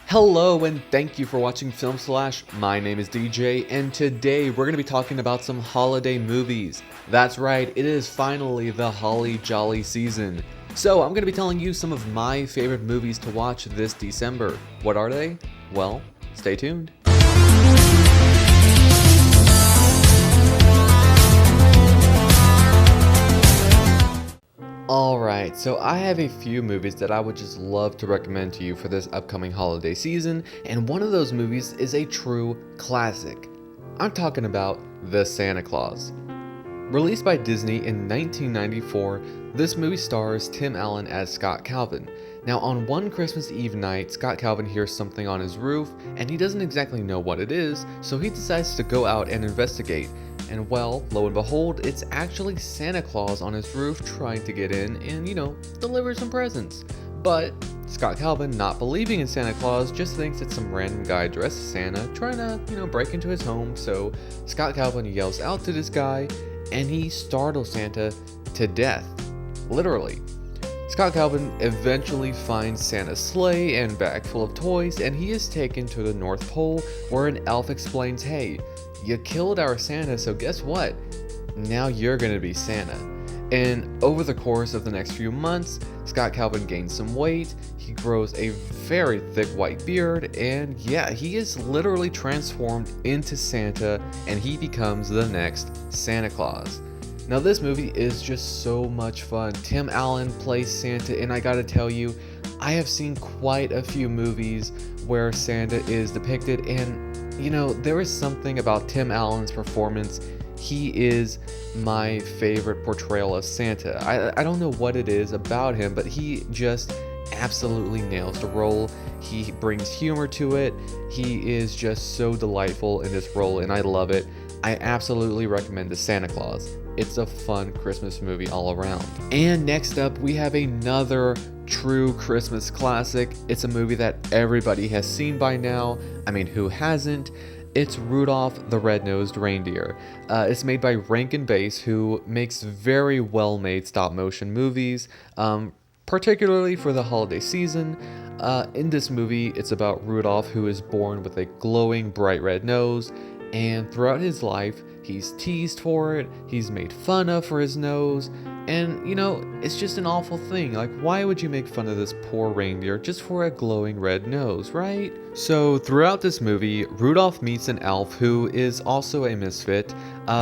Hello and thank you for watching FilmSlash. My name is DJ and today we're going to be talking about some holiday movies. That's right, it is finally the holly jolly season. So I'm going to be telling you some of my favorite movies to watch this December. What are they? Well, stay tuned. Alright, so I have a few movies that I would just love to recommend to you for this upcoming holiday season, and one of those movies is a true classic. I'm talking about The Santa Claus. Released by Disney in 1994, this movie stars Tim Allen as Scott Calvin. Now, on one Christmas Eve night, Scott Calvin hears something on his roof, and he doesn't exactly know what it is, so he decides to go out and investigate. And well, lo and behold, it's actually Santa Claus on his roof trying to get in and, deliver some presents. But Scott Calvin, not believing in Santa Claus, just thinks it's some random guy dressed as Santa trying to, break into his home. So Scott Calvin yells out to this guy and he startles Santa to death. Literally. Scott Calvin eventually finds Santa's sleigh and bag full of toys, and he is taken to the North Pole where an elf explains, hey, you killed our Santa, so guess what? Now you're gonna be Santa. And over the course of the next few months, Scott Calvin gains some weight, he grows a very thick white beard, and yeah, he is literally transformed into Santa, and he becomes the next Santa Claus. Now this movie is just so much fun. Tim Allen plays Santa, and I gotta tell you, I have seen quite a few movies where Santa is depicted, and there is something about Tim Allen's performance. He is my favorite portrayal of Santa. I don't know what it is about him, but he just absolutely nails the role. He brings humor to it. He is just so delightful in this role, and I love it. I absolutely recommend The Santa Claus. It's a fun Christmas movie all around. And next up, we have another true Christmas classic. It's a movie that everybody has seen by now. I mean, who hasn't? It's Rudolph the Red-Nosed Reindeer. It's made by Rankin Bass, who makes very well-made stop-motion movies, particularly for the holiday season. In this movie, it's about Rudolph, who is born with a glowing bright red nose, and throughout his life, he's teased for it, he's made fun of for his nose, and it's just an awful thing. Like, why would you make fun of this poor reindeer just for a glowing red nose, right? So throughout this movie, Rudolph meets an elf who is also a misfit.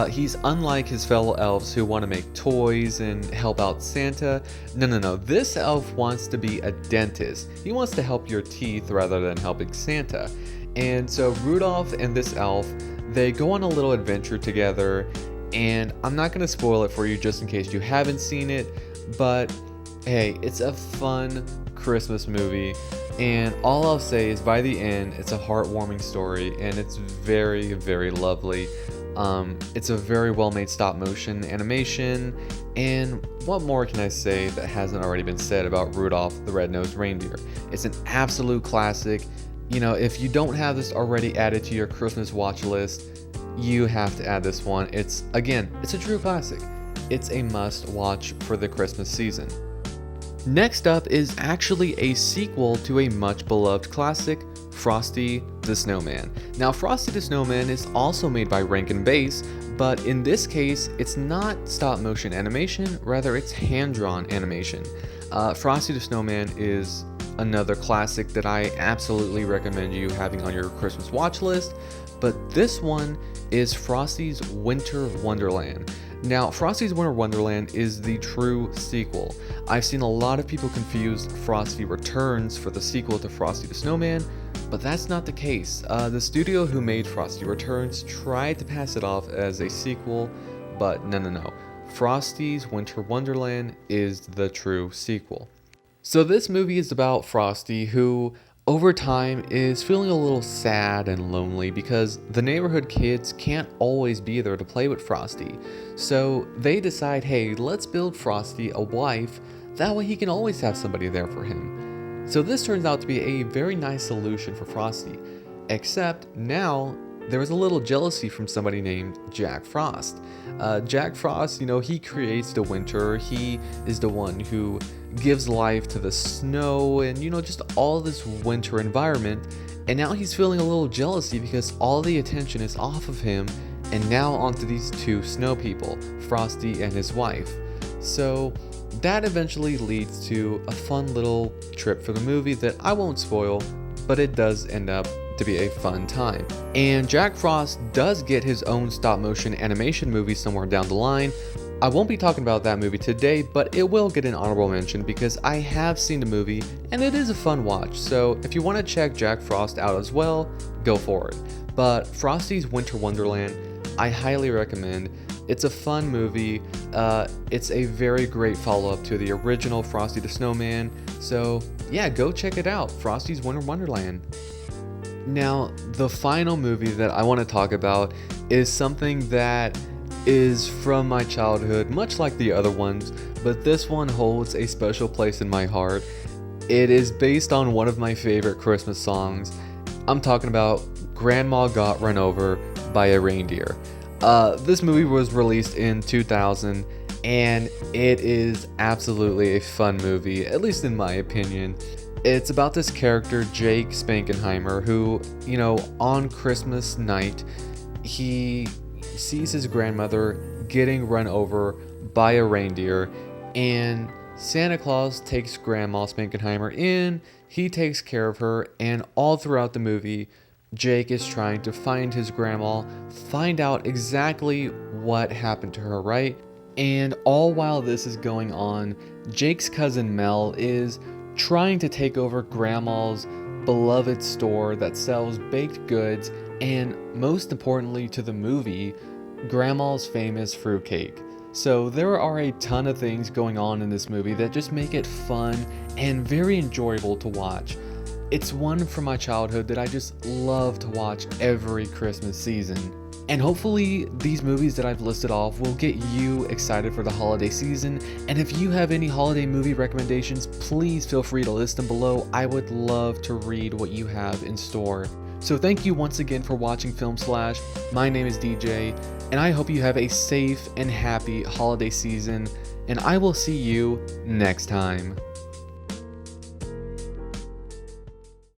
He's unlike his fellow elves who want to make toys and help out Santa. No. This elf wants to be a dentist. He wants to help your teeth rather than helping Santa. And so Rudolph and this elf, they go on a little adventure together, and I'm not going to spoil it for you just in case you haven't seen it, but hey, it's a fun Christmas movie, and all I'll say is by the end, it's a heartwarming story, and it's very, very lovely. It's a very well-made stop-motion animation, and what more can I say that hasn't already been said about Rudolph the Red-Nosed Reindeer? It's an absolute classic. If you don't have this already added to your Christmas watch list, you have to add this one. It's a true classic. It's a must watch for the Christmas season. Next up is actually a sequel to a much beloved classic, Frosty the Snowman. Now, Frosty the Snowman is also made by Rankin Bass, but in this case, it's not stop motion animation, rather it's hand-drawn animation. Frosty the Snowman is another classic that I absolutely recommend you having on your Christmas watch list, but this one is Frosty's Winter Wonderland. Now, Frosty's Winter Wonderland is the true sequel. I've seen a lot of people confuse Frosty Returns for the sequel to Frosty the Snowman, but that's not the case. The studio who made Frosty Returns tried to pass it off as a sequel, but no. Frosty's Winter Wonderland is the true sequel. So this movie is about Frosty, who over time is feeling a little sad and lonely because the neighborhood kids can't always be there to play with Frosty. So they decide, hey, let's build Frosty a wife, that way he can always have somebody there for him. So this turns out to be a very nice solution for Frosty, except now there was a little jealousy from somebody named Jack Frost. Jack Frost, he creates the winter. He is the one who gives life to the snow and, just all this winter environment. And now he's feeling a little jealousy because all the attention is off of him and now onto these two snow people, Frosty and his wife. So that eventually leads to a fun little trip for the movie that I won't spoil, but it does end up to be a fun time. And Jack Frost does get his own stop motion animation movie somewhere down the line. I won't be talking about that movie today, but it will get an honorable mention because I have seen the movie and it is a fun watch. So if you want to check Jack Frost out as well, go for it. But Frosty's Winter Wonderland, I highly recommend. It's a fun movie. It's a very great follow-up to the original Frosty the Snowman. So yeah, go check it out, Frosty's Winter Wonderland. Now, the final movie that I want to talk about is something that is from my childhood, much like the other ones, but this one holds a special place in my heart. It is based on one of my favorite Christmas songs. I'm talking about Grandma Got Run Over by a Reindeer. This movie was released in 2000, and it is absolutely a fun movie, at least in my opinion. It's about this character, Jake Spankenheimer, who, on Christmas night, he sees his grandmother getting run over by a reindeer, and Santa Claus takes Grandma Spankenheimer in, he takes care of her, and all throughout the movie, Jake is trying to find his grandma, find out exactly what happened to her, right? And all while this is going on, Jake's cousin Mel is trying to take over Grandma's beloved store that sells baked goods and, most importantly to the movie, Grandma's famous fruitcake. So there are a ton of things going on in this movie that just make it fun and very enjoyable to watch. It's one from my childhood that I just love to watch every Christmas season. And hopefully these movies that I've listed off will get you excited for the holiday season. And if you have any holiday movie recommendations, please feel free to list them below. I would love to read what you have in store. So thank you once again for watching FilmSlash. My name is DJ, and I hope you have a safe and happy holiday season, and I will see you next time.